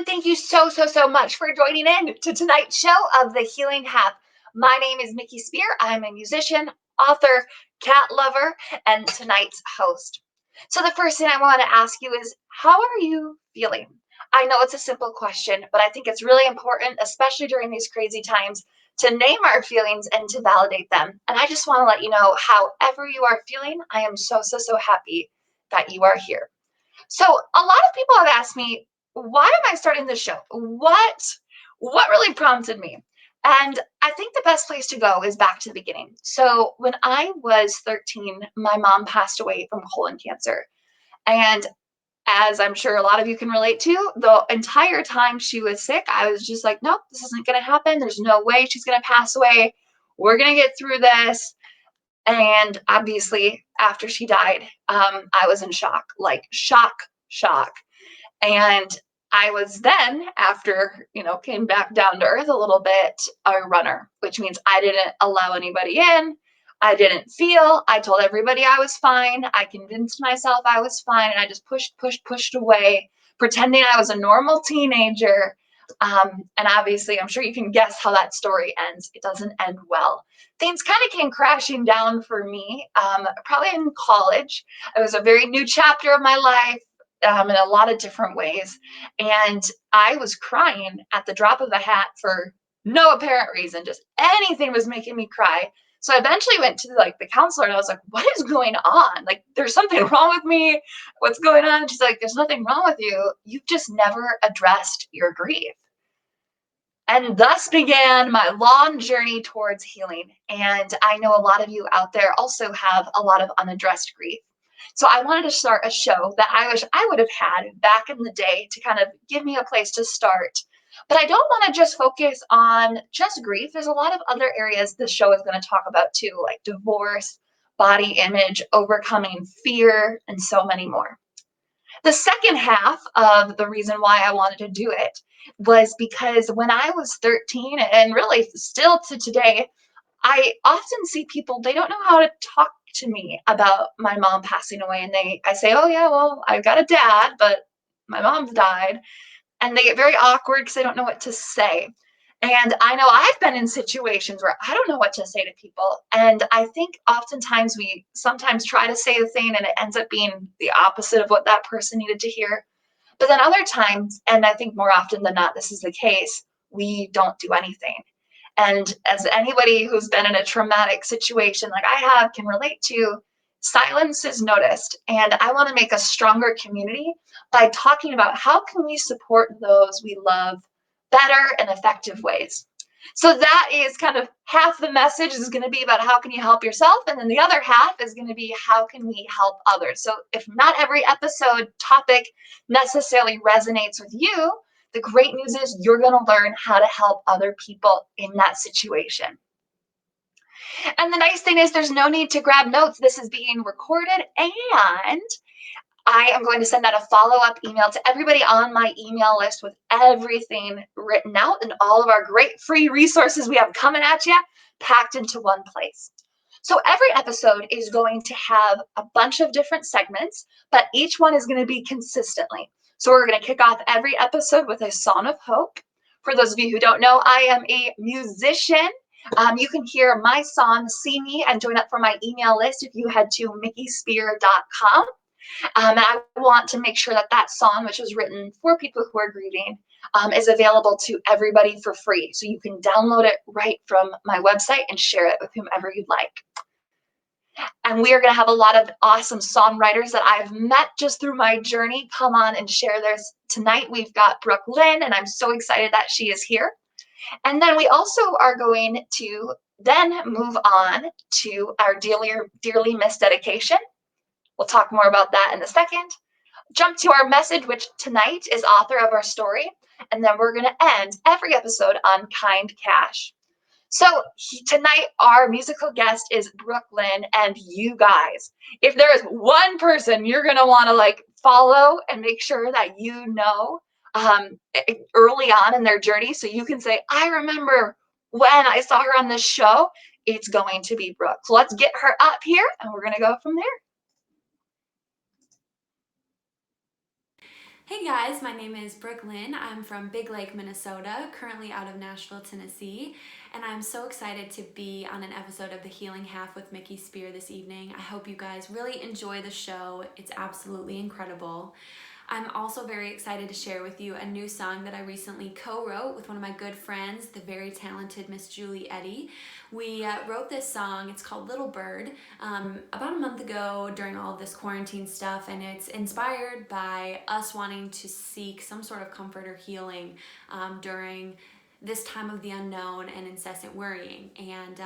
thank you so much for joining in to tonight's show of The Healing Half. My name is Miki Speer. I'm a musician, author, cat lover, and tonight's host. So, the first thing I want to ask you is, how are you feeling? I know it's a simple question, but I think it's really important, especially during these crazy times, to name our feelings and to validate them. And I just want to let you know, however you are feeling, I am so happy that you are here. So a lot of people have asked me, why am I starting this show? What really prompted me? And I think the best place to go is back to the beginning. So when I was 13, my mom passed away from colon cancer. And as I'm sure a lot of you can relate to, the entire time she was sick, I was just like, nope, this isn't going to happen. There's no way she's going to pass away. We're going to get through this. And obviously, after she died, I was in shock, like shock. And I was then, after, came back down to earth a little bit, a runner, which means I didn't allow anybody in. I didn't feel. I told everybody I was fine. I convinced myself I was fine. And I just pushed away, pretending I was a normal teenager. And obviously, I'm sure you can guess how that story ends. It doesn't end well. Things kind of came crashing down for me, probably in college. It was a very new chapter of my life, in a lot of different ways. And I was crying at the drop of a hat for no apparent reason. Just anything was making me cry. So I eventually went to the counselor and I was like, what is going on? Like, there's something wrong with me. What's going on? And she's like, there's nothing wrong with you. You've just never addressed your grief. And thus began my long journey towards healing. And I know a lot of you out there also have a lot of unaddressed grief. So I wanted to start a show that I wish I would have had back in the day to kind of give me a place to start. But I don't want to just focus on just grief. There's a lot of other areas this show is going to talk about too, like divorce, body image, overcoming fear, and so many more. The second half of the reason why I wanted to do it was because when I was 13, and really still to today, I often see people, they don't know how to talk to me about my mom passing away. And I say, oh yeah, well, I've got a dad, but my mom's died. And they get very awkward because they don't know what to say. And I know I've been in situations where I don't know what to say to people. And I think oftentimes we sometimes try to say the thing and it ends up being the opposite of what that person needed to hear. But then other times, and I think more often than not, this is the case, we don't do anything. And as anybody who's been in a traumatic situation like I have can relate to, silence is noticed. And I want to make a stronger community by talking about how can we support those we love better and effective ways. So that is kind of half the message is going to be about how can you help yourself, and then the other half is going to be how can we help others. So if not every episode topic necessarily resonates with you, the great news is you're going to learn how to help other people in that situation. And the nice thing is there's no need to grab notes. This is being recorded, and I am going to send out a follow-up email to everybody on my email list with everything written out and all of our great free resources we have coming at you, packed into one place. So every episode is going to have a bunch of different segments, but each one is going to be consistently. So we're going to kick off every episode with a song of hope. For those of you who don't know, I am a musician. You can hear my song, See Me, and join up for my email list if you head to mikispeer.com. And I want to make sure that that song, which was written for people who are grieving, is available to everybody for free. So you can download it right from my website and share it with whomever you'd like. And we are going to have a lot of awesome songwriters that I've met just through my journey come on and share theirs. Tonight we've got Brooke Lynn, and I'm so excited that she is here. And then we also are going to then move on to our dearly missed dedication. We'll talk more about that in a second. Jump to our message, which tonight is author of our story. And then we're going to end every episode on kind cash. So tonight, our musical guest is Brooke Lynn, and you guys, if there is one person you're going to want to follow and make sure that you know early on in their journey, so you can say, I remember when I saw her on this show, it's going to be Brooke. So let's get her up here and we're going to go from there. Hey guys, my name is Brooklyn. I'm from Big Lake, Minnesota, currently out of Nashville, Tennessee, and I'm so excited to be on an episode of The Healing Half with Miki Speer this evening. I hope you guys really enjoy the show. It's absolutely incredible. I'm also very excited to share with you a new song that I recently co-wrote with one of my good friends, the very talented Miss Julie Eddy. We wrote this song, it's called Little Bird, about a month ago during all of this quarantine stuff, and it's inspired by us wanting to seek some sort of comfort or healing during this time of the unknown and incessant worrying. And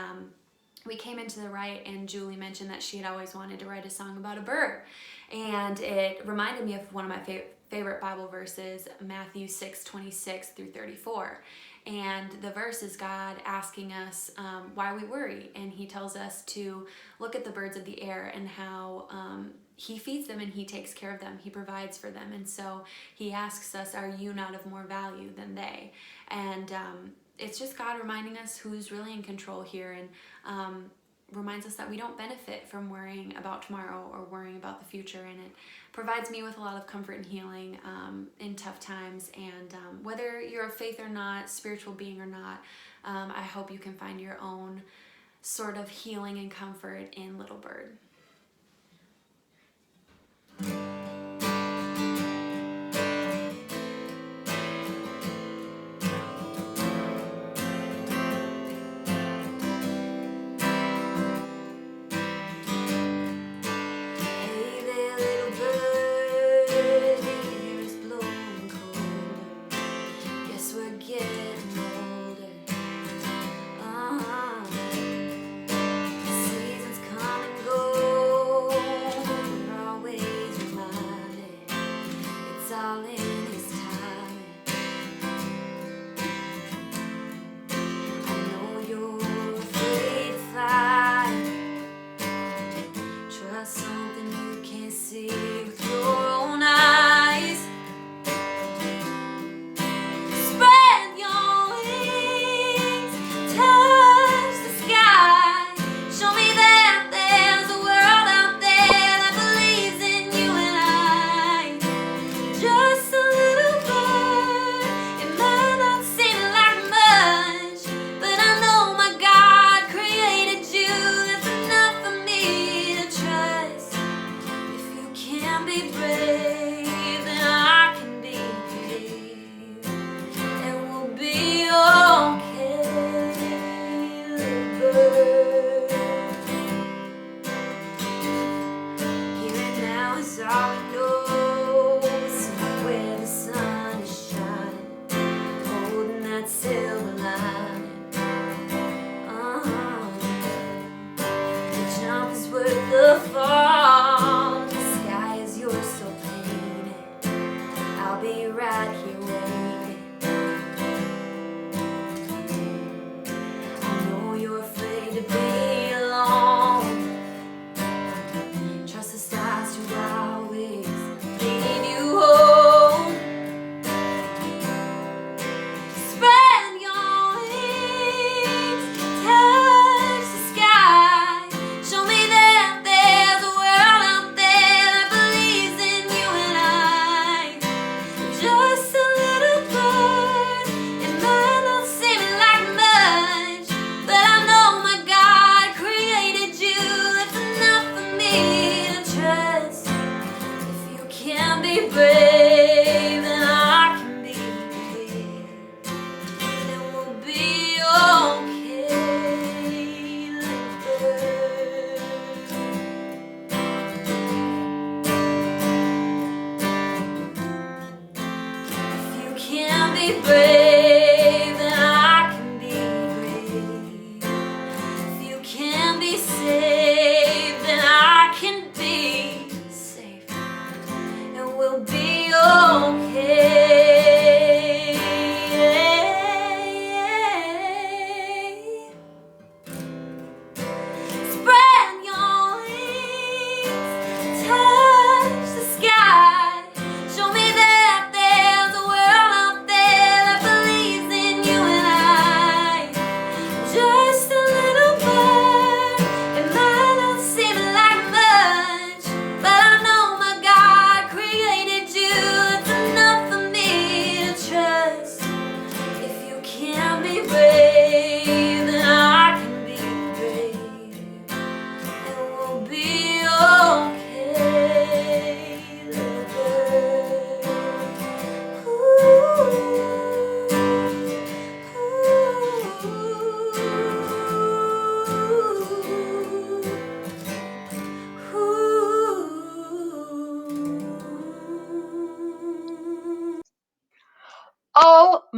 we came into the write, and Julie mentioned that she had always wanted to write a song about a bird, and it reminded me of one of my favorite Bible verses, Matthew 6:26 through 34. And the verse is God asking us why we worry, and he tells us to look at the birds of the air and how he feeds them and he takes care of them, he provides for them. And so he asks us, are you not of more value than they? And it's just God reminding us who's really in control here, and reminds us that we don't benefit from worrying about tomorrow or worrying about the future. And it provides me with a lot of comfort and healing in tough times. And whether you're of faith or not, spiritual being or not, I hope you can find your own sort of healing and comfort in Little Bird. Seasons come and go, we're always reminded.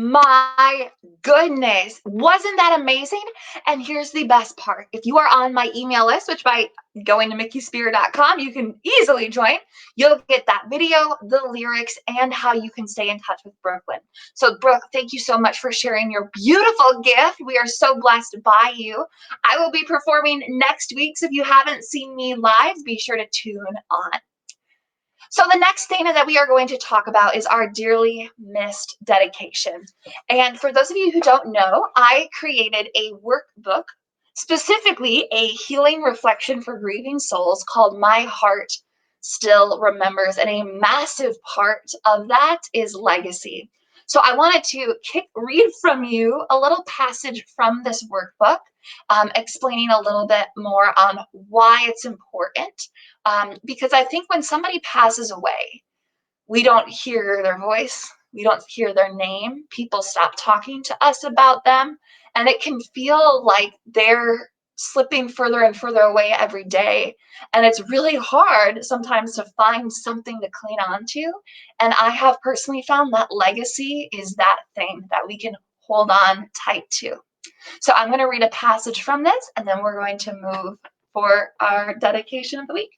my goodness, wasn't that amazing? And here's the best part. If you are on my email list, which by going to mickeyspear.com, you can easily join, you'll get that video, the lyrics, and how you can stay in touch with Brooklyn. So, Brooke, thank you so much for sharing your beautiful gift. We are so blessed by you. I will be performing next week, so if you haven't seen me live, be sure to tune on. So the next thing that we are going to talk about is our dearly missed dedication. And for those of you who don't know, I created a workbook, specifically a healing reflection for grieving souls called My Heart Still Remembers. And a massive part of that is legacy. So I wanted to read from you a little passage from this workbook, explaining a little bit more on why it's important, because I think when somebody passes away, we don't hear their voice, we don't hear their name, people stop talking to us about them, and it can feel like they're slipping further and further away every day. And it's really hard sometimes to find something to cling on to. And I have personally found that legacy is that thing that we can hold on tight to. So I'm going to read a passage from this, and then we're going to move for our dedication of the week.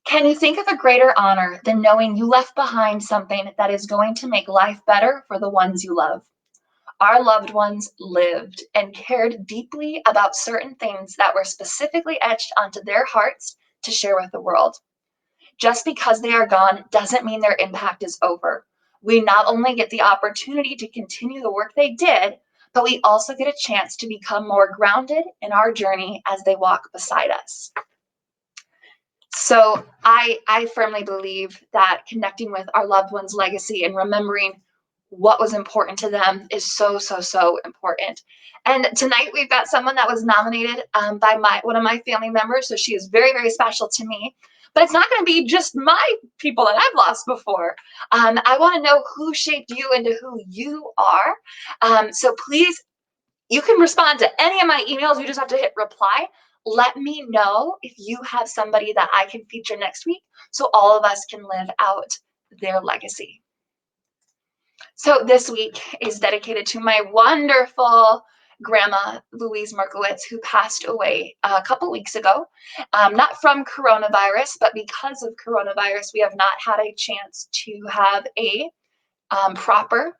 Can you think of a greater honor than knowing you left behind something that is going to make life better for the ones you love? Our loved ones lived and cared deeply about certain things that were specifically etched onto their hearts to share with the world. Just because they are gone doesn't mean their impact is over. We not only get the opportunity to continue the work they did, but we also get a chance to become more grounded in our journey as they walk beside us. So I firmly believe that connecting with our loved ones' legacy and remembering what was important to them is so, so, so important. And tonight we've got someone that was nominated by one of my family members. So she is very, very special to me. But it's not going to be just my people that I've lost before. I want to know who shaped you into who you are. So please, you can respond to any of my emails. You just have to hit reply. Let me know if you have somebody that I can feature next week so all of us can live out their legacy. So this week is dedicated to my wonderful grandma, Louise Markowitz, who passed away a couple weeks ago, not from coronavirus, but because of coronavirus, we have not had a chance to have a proper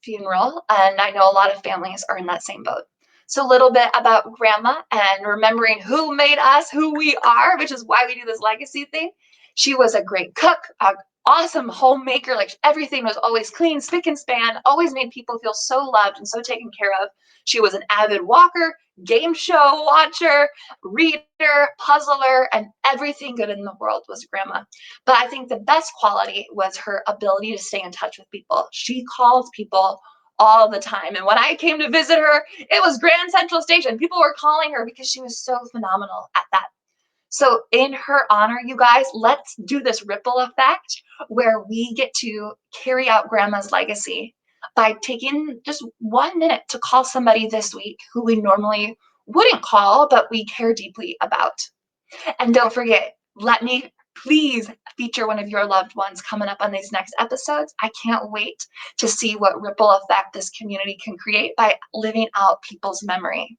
funeral, and I know a lot of families are in that same boat. So a little bit about grandma and remembering who made us who we are, which is why we do this legacy thing. She was a great cook, an awesome homemaker. Like everything was always clean, spick and span, always made people feel so loved and so taken care of. She was an avid walker, game show watcher, reader, puzzler, and everything good in the world was grandma. But I think the best quality was her ability to stay in touch with people. She called people all the time. And when I came to visit her, it was Grand Central Station. People were calling her because she was so phenomenal at that. So in her honor, you guys, let's do this ripple effect where we get to carry out grandma's legacy by taking just 1 minute to call somebody this week who we normally wouldn't call, but we care deeply about. And don't forget, let me please feature one of your loved ones coming up on these next episodes. I can't wait to see what ripple effect this community can create by living out people's memory.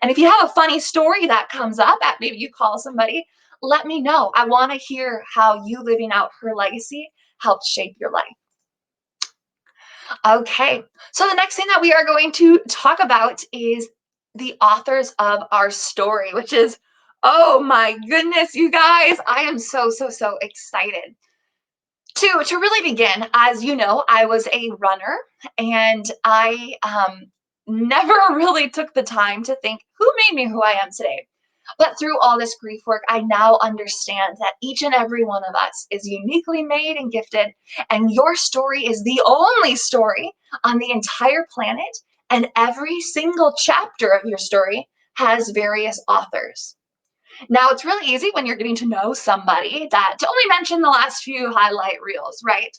And if you have a funny story that comes up, at maybe you call somebody, let me know. I want to hear how you living out her legacy helped shape your life. Okay, so the next thing that we are going to talk about is the authors of our story, which is, oh my goodness, you guys, I am so, so, so excited. To really begin, as you know, I was a runner and I never really took the time to think who made me who I am today. But through all this grief work, I now understand that each and every one of us is uniquely made and gifted, and your story is the only story on the entire planet, and every single chapter of your story has various authors. Now, it's really easy when you're getting to know somebody that to only mention the last few highlight reels, right?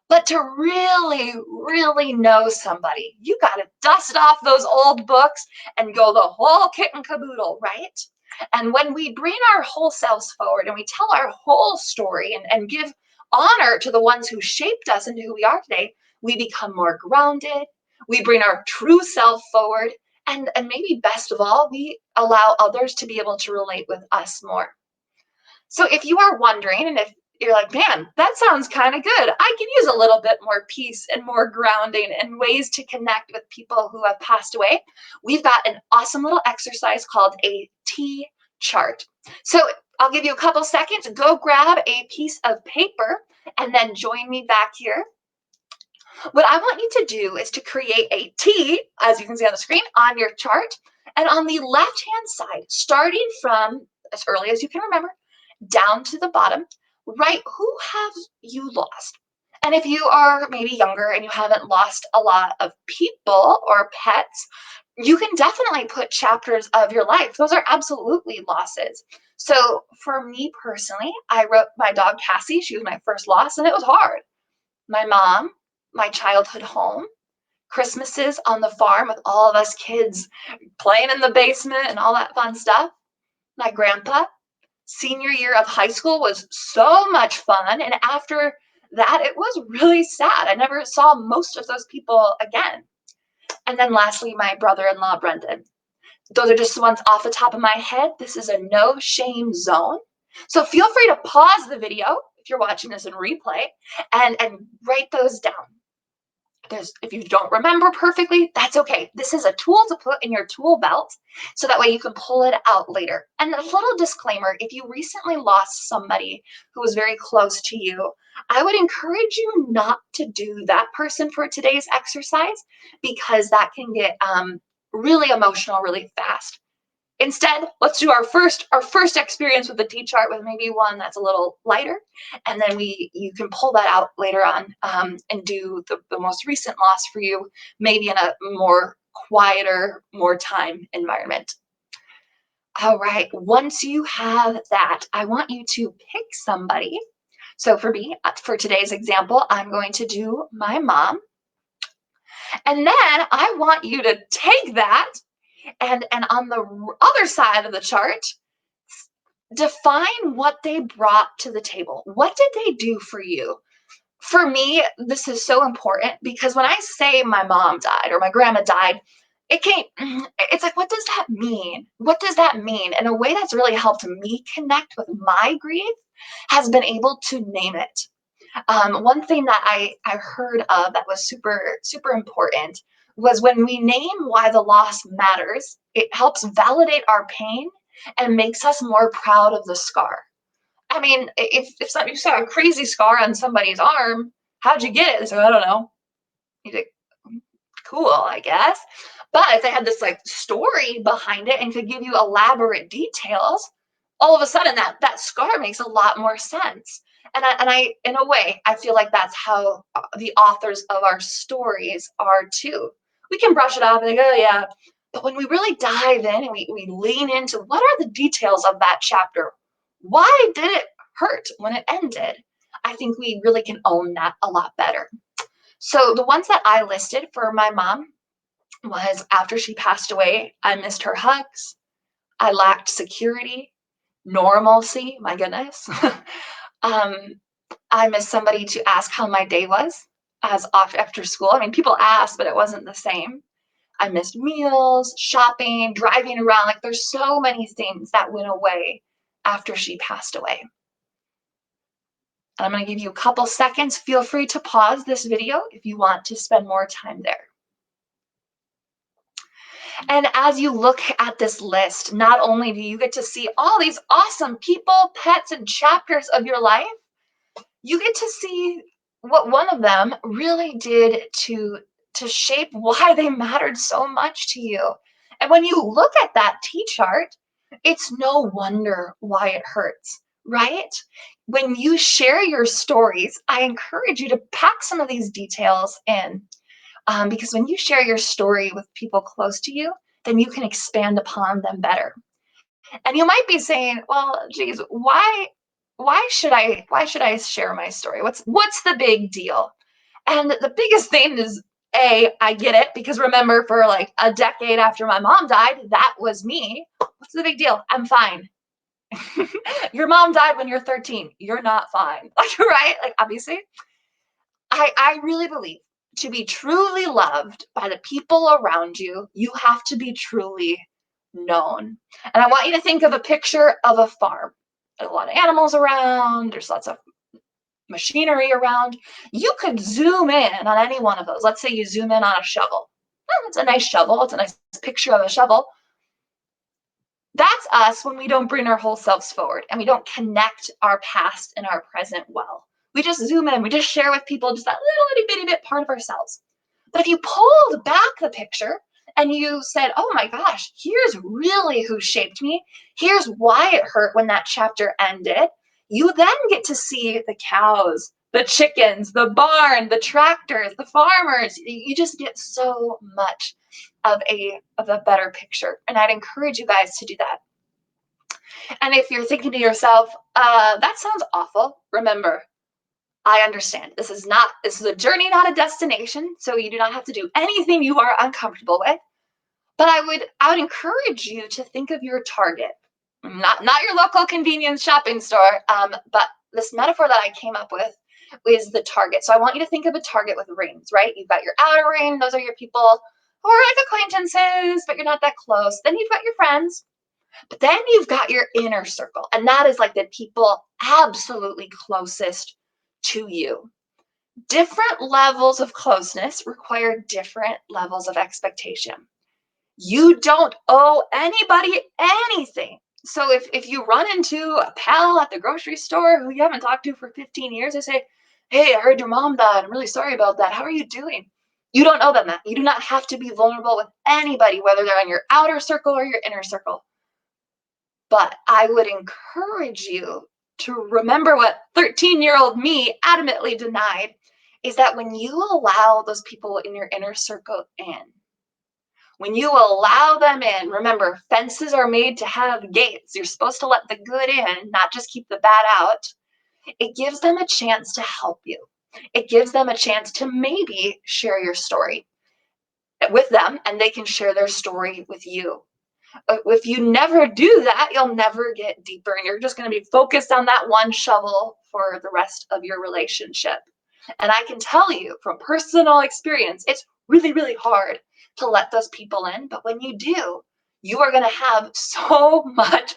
But to really, really know somebody, you got to dust off those old books and go the whole kit and caboodle, right? And when we bring our whole selves forward and we tell our whole story and give honor to the ones who shaped us into who we are today, We become more grounded. We bring our true self forward. And maybe best of all, we allow others to be able to relate with us more. So if you are wondering, and if you're like, man, that sounds kind of good, I can use a little bit more peace and more grounding and ways to connect with people who have passed away, we've got an awesome little exercise called a T chart. So I'll give you a couple seconds, go grab a piece of paper and then join me back here. What I want you to do is to create a T, as you can see on the screen, on your chart. And on the left-hand side, starting from as early as you can remember, down to the bottom, write who have you lost. And if you are maybe younger and you haven't lost a lot of people or pets, you can definitely put chapters of your life. Those are absolutely losses. So for me personally, I wrote my dog Cassie. She was my first loss, and it was hard. My mom, my childhood home, Christmases on the farm with all of us kids playing in the basement and all that fun stuff. My grandpa, senior year of high school was so much fun. And after that, it was really sad. I never saw most of those people again. And then lastly, my brother in law, Brendan. Those are just the ones off the top of my head. This is a no shame zone. So feel free to pause the video if you're watching this in replay and write those down. If you don't remember perfectly, that's okay. This is a tool to put in your tool belt so that way you can pull it out later. And a little disclaimer, if you recently lost somebody who was very close to you, I would encourage you not to do that person for today's exercise because that can get really emotional really fast. Instead, let's do our first experience with the T chart with maybe one that's a little lighter, and then you can pull that out later on and do the most recent loss for you, maybe in a more quieter, more time environment. All right, once you have that, I want you to pick somebody. So for me, for today's example, I'm going to do my mom. And then I want you to take that and on the other side of the chart, define what they brought to the table. What did they do for you? For me, this is so important because when I say my mom died or my grandma died, it's like, what does that mean? What does that mean? And a way that's really helped me connect with my grief has been able to name it. One thing that I heard of that was super, super important was when we name why the loss matters, it helps validate our pain and makes us more proud of the scar. I mean, if you saw a crazy scar on somebody's arm, how'd you get it? They say, I don't know. You think, cool, I guess. But if they had this like story behind it and could give you elaborate details, all of a sudden that scar makes a lot more sense. And I in a way, I feel like that's how the authors of our stories are too. We can brush it off and go, oh, yeah. But when we really dive in and we lean into what are the details of that chapter? Why did it hurt when it ended? I think we really can own that a lot better. So the ones that I listed for my mom was after she passed away, I missed her hugs. I lacked security, normalcy, my goodness. um, I missed somebody to ask how my day was as after school. I mean, people asked, but it wasn't the same. I missed meals, shopping, driving around. Like there's so many things that went away after she passed away. I'm going to give you a couple seconds. Feel free to pause this video if you want to spend more time there. And as you look at this list, not only do you get to see all these awesome people, pets, and chapters of your life, you get to see what one of them really did to shape why they mattered so much to you. And when you look at that T chart, it's no wonder why it hurts, right? When you share your stories, I encourage you to pack some of these details in because when you share your story with people close to you, then you can expand upon them better. And you might be saying, well, geez, why should I share my story? What's the big deal? And the biggest thing is I get it because remember for like a decade after my mom died, that was me. What's the big deal? I'm fine. Your mom died when you're 13. You're not fine. Like, right? Like obviously. I really believe to be truly loved by the people around you, you have to be truly known. And I want you to think of a picture of a farm. There's a lot of animals around, there's lots of machinery around. You could zoom in on any one of those. Let's say you zoom in on a shovel. Oh, it's a nice shovel, it's a nice picture of a shovel. That's us when we don't bring our whole selves forward and we don't connect our past and our present well. We just zoom in, we just share with people just that little itty bitty bit part of ourselves. But if you pulled back the picture and you said, oh my gosh, here's really who shaped me, here's why it hurt when that chapter ended, you then get to see the cows, the chickens, the barn, the tractors, the farmers. You just get so much of a better picture. And I'd encourage you guys to do that. And if you're thinking to yourself, that sounds awful, remember, I understand. This is a journey, not a destination. So you do not have to do anything you are uncomfortable with. But I would encourage you to think of your target, not your local convenience shopping store, but this metaphor that I came up with is the target. So I want you to think of a target with rings, right? You've got your outer ring; those are your people who are like acquaintances, but you're not that close. Then you've got your friends, but then you've got your inner circle, and that is like the people absolutely closest to you. Different levels of closeness require different levels of expectation. You don't owe anybody anything. So if you run into a pal at the grocery store who you haven't talked to for 15 years, they say, hey, I heard your mom died. I'm really sorry about that. How are you doing? You don't owe them that. You do not have to be vulnerable with anybody, whether they're in your outer circle or your inner circle. But I would encourage you to remember what 13-year-old me adamantly denied, is that when you allow those people in your inner circle in, when you allow them in, remember, fences are made to have gates. You're supposed to let the good in, not just keep the bad out. It gives them a chance to help you. It gives them a chance to maybe share your story with them, and they can share their story with you. If you never do that, you'll never get deeper, and you're just going to be focused on that one shovel for the rest of your relationship. And I can tell you from personal experience, it's really, really hard to let those people in. But when you do, you are going to have so much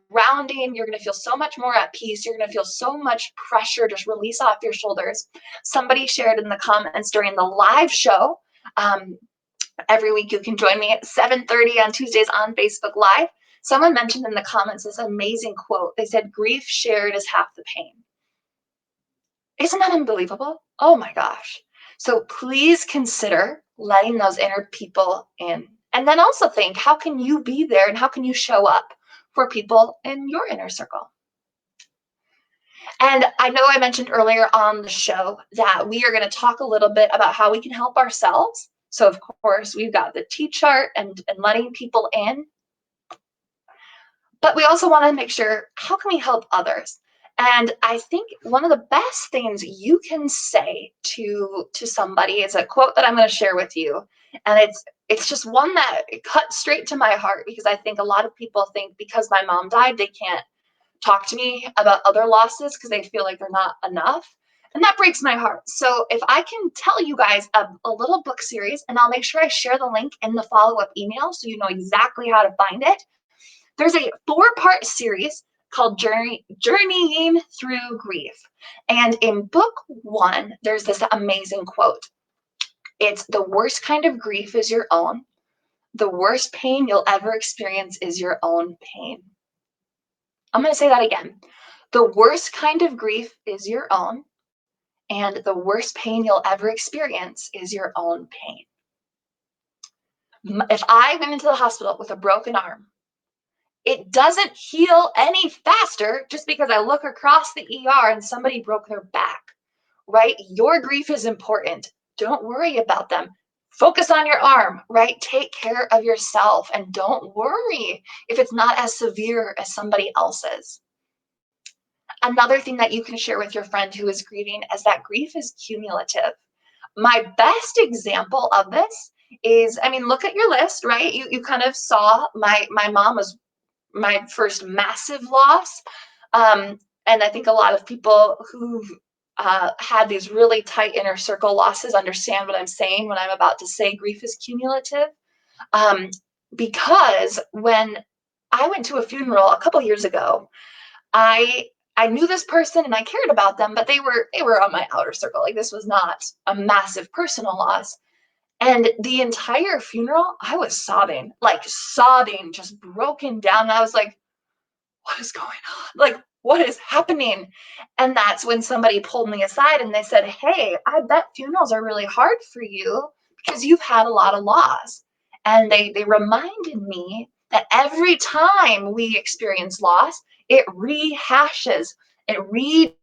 grounding. You're going to feel so much more at peace. You're going to feel so much pressure just release off your shoulders. Somebody shared in the comments during the live show. Every week you can join me at 7:30 on Tuesdays on Facebook Live. Someone mentioned in the comments this amazing quote. They said, grief shared is half the pain. Isn't that unbelievable? Oh my gosh. So please consider letting those inner people in. And then also think, how can you be there and how can you show up for people in your inner circle? And I know I mentioned earlier on the show that we are going to talk a little bit about how we can help ourselves. So of course, we've got the T chart and letting people in. But we also want to make sure, how can we help others? And I think one of the best things you can say to somebody is a quote that I'm going to share with you. And it's just one that it cut straight to my heart, because I think a lot of people think because my mom died, they can't talk to me about other losses because they feel like they're not enough. And that breaks my heart. So if I can tell you guys a little book series, and I'll make sure I share the link in the follow-up email so you know exactly how to find it. There's a 4-part series called Journeying Through Grief. And in book 1, there's this amazing quote. It's, the worst kind of grief is your own. The worst pain you'll ever experience is your own pain. I'm going to say that again. The worst kind of grief is your own, and the worst pain you'll ever experience is your own pain. If I went into the hospital with a broken arm, it doesn't heal any faster just because I look across the ER and somebody broke their back, right? Your grief is important. Don't worry about them. Focus on your arm, right? Take care of yourself and don't worry if it's not as severe as somebody else's. Another thing that you can share with your friend who is grieving is that grief is cumulative. My best example of this is, I mean, look at your list, right? You kind of saw my mom was my first massive loss. And I think a lot of people who've had these really tight inner circle losses understand what I'm saying when I'm about to say grief is cumulative. Um, because when I went to a funeral a couple years ago, I I knew this person and I cared about them, but they were on my outer circle. Like this was not a massive personal loss. And the entire funeral, I was sobbing, like sobbing, just broken down. And I was like, what is going on? Like, what is happening? And that's when somebody pulled me aside and they said, hey, I bet funerals are really hard for you because you've had a lot of loss. And they reminded me that every time we experience loss, it rehashes, it re-drags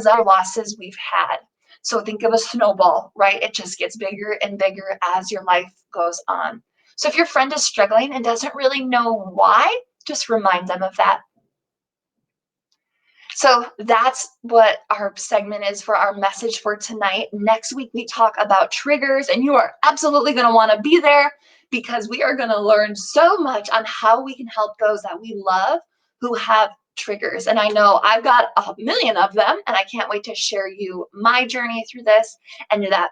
our losses we've had. So think of a snowball, right? It just gets bigger and bigger as your life goes on. So if your friend is struggling and doesn't really know why, just remind them of that. So that's what our segment is for our message for tonight. Next week, we talk about triggers, and you are absolutely going to want to be there because we are going to learn so much on how we can help those that we love who have triggers. And I know I've got a million of them, and I can't wait to share you my journey through this and that.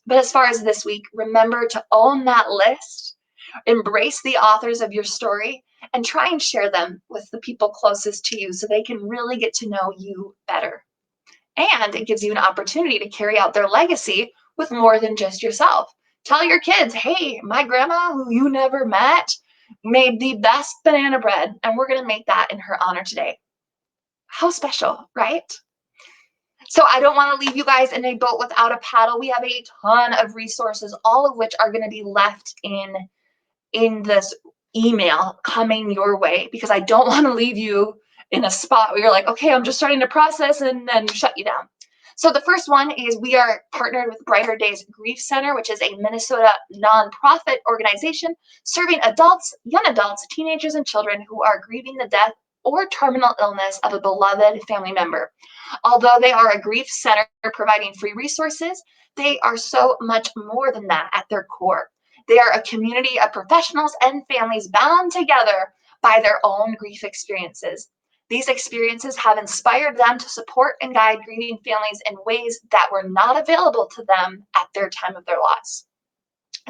But as far as this week, remember to own that list, embrace the authors of your story, and try and share them with the people closest to you so they can really get to know you better. And it gives you an opportunity to carry out their legacy with more than just yourself. Tell your kids, hey, my grandma, who you never met, made the best banana bread, and we're going to make that in her honor today. How special, right? So I don't want to leave you guys in a boat without a paddle. We have a ton of resources, all of which are going to be left in this email coming your way because I don't want to leave you in a spot where you're like, okay, I'm just starting to process and then shut you down. So the first one is we are partnered with Brighter Days Grief Center, which is a Minnesota nonprofit organization serving adults, young adults, teenagers, and children who are grieving the death or terminal illness of a beloved family member. Although they are a grief center providing free resources, they are so much more than that at their core. They are a community of professionals and families bound together by their own grief experiences. These experiences have inspired them to support and guide grieving families in ways that were not available to them at their time of their loss.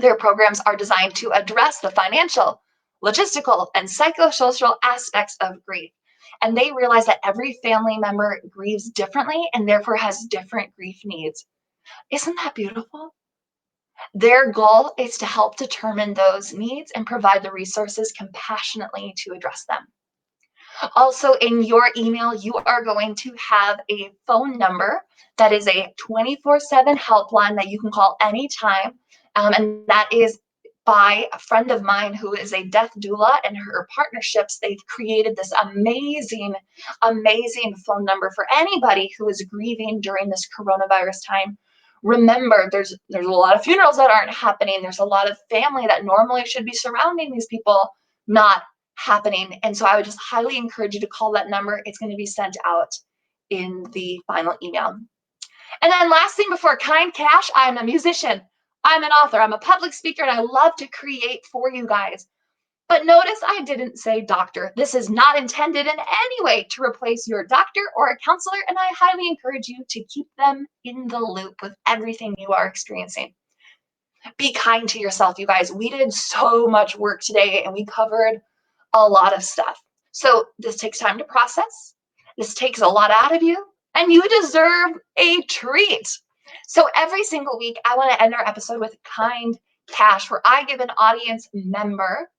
Their programs are designed to address the financial, logistical, and psychosocial aspects of grief. And they realize that every family member grieves differently and therefore has different grief needs. Isn't that beautiful? Their goal is to help determine those needs and provide the resources compassionately to address them. Also, in your email, you are going to have a phone number that is a 24/7 helpline that you can call anytime. And that is by a friend of mine who is a death doula, and her partnerships. They've created this amazing, amazing phone number for anybody who is grieving during this coronavirus time. Remember, there's a lot of funerals that aren't happening. There's a lot of family that normally should be surrounding these people not happening. And so I would just highly encourage you to call that number. It's going to be sent out in the final email. And then last thing before kind cash, I'm a musician, I'm an author, I'm a public speaker, and I love to create for you guys. But notice I didn't say doctor. This is not intended in any way to replace your doctor or a counselor, and I highly encourage you to keep them in the loop with everything you are experiencing. Be kind to yourself, you guys. We did so much work today and we covered a lot of stuff. So this takes time to process. This takes a lot out of you, and you deserve a treat. So every single week, I want to end our episode with kind cash, where I give an audience member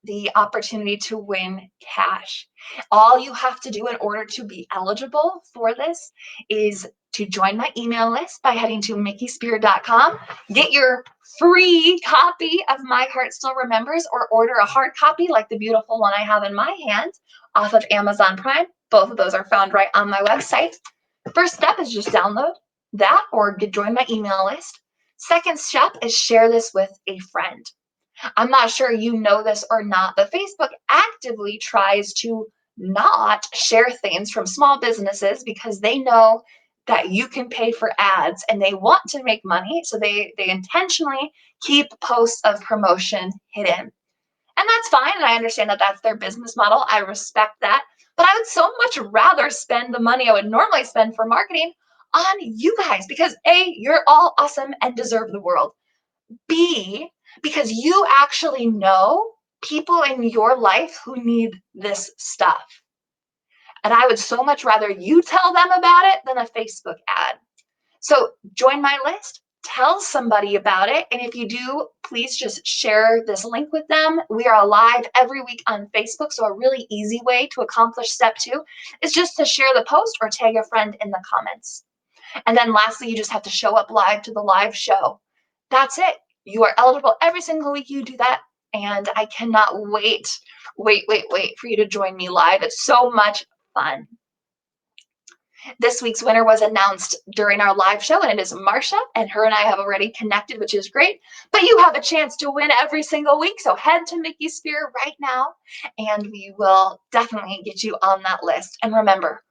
the opportunity to win cash. All you have to do in order to be eligible for this is to join my email list by heading to mikispeer.com, get your free copy of My Heart Still Remembers, or order a hard copy like the beautiful one I have in my hand off of Amazon Prime. Both of those are found right on my website. First step is just download that or join my email list. Second step is share this with a friend. I'm not sure you know this or not, but Facebook actively tries to not share things from small businesses because they know that you can pay for ads and they want to make money. So they intentionally keep posts of promotion hidden. And that's fine. And I understand that that's their business model. I respect that. But I would so much rather spend the money I would normally spend for marketing on you guys because A, you're all awesome and deserve the world. B, because you actually know people in your life who need this stuff. And I would so much rather you tell them about it than a Facebook ad. So join my list, tell somebody about it. And if you do, please just share this link with them. We are live every week on Facebook. So a really easy way to accomplish step 2 is just to share the post or tag a friend in the comments. And then lastly, you just have to show up live to the live show. That's it. You are eligible every single week you do that. And I cannot wait for you to join me live. It's so much fun. This week's winner was announced during our live show, and it is Marsha, and her and I have already connected, which is great. But you have a chance to win every single week, so head to Miki Speer right now, and we will definitely get you on that list. And remember,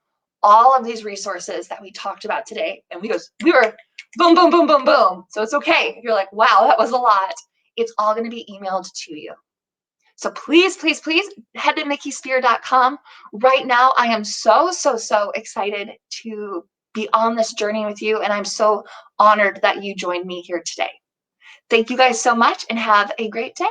all of these resources that we talked about today, and we were boom, boom, boom, boom, boom. So it's okay if you're like, wow, that was a lot. It's all going to be emailed to you. So please, please, please head to mikispeer.com. Right now, I am so excited to be on this journey with you, and I'm so honored that you joined me here today. Thank you guys so much, and have a great day.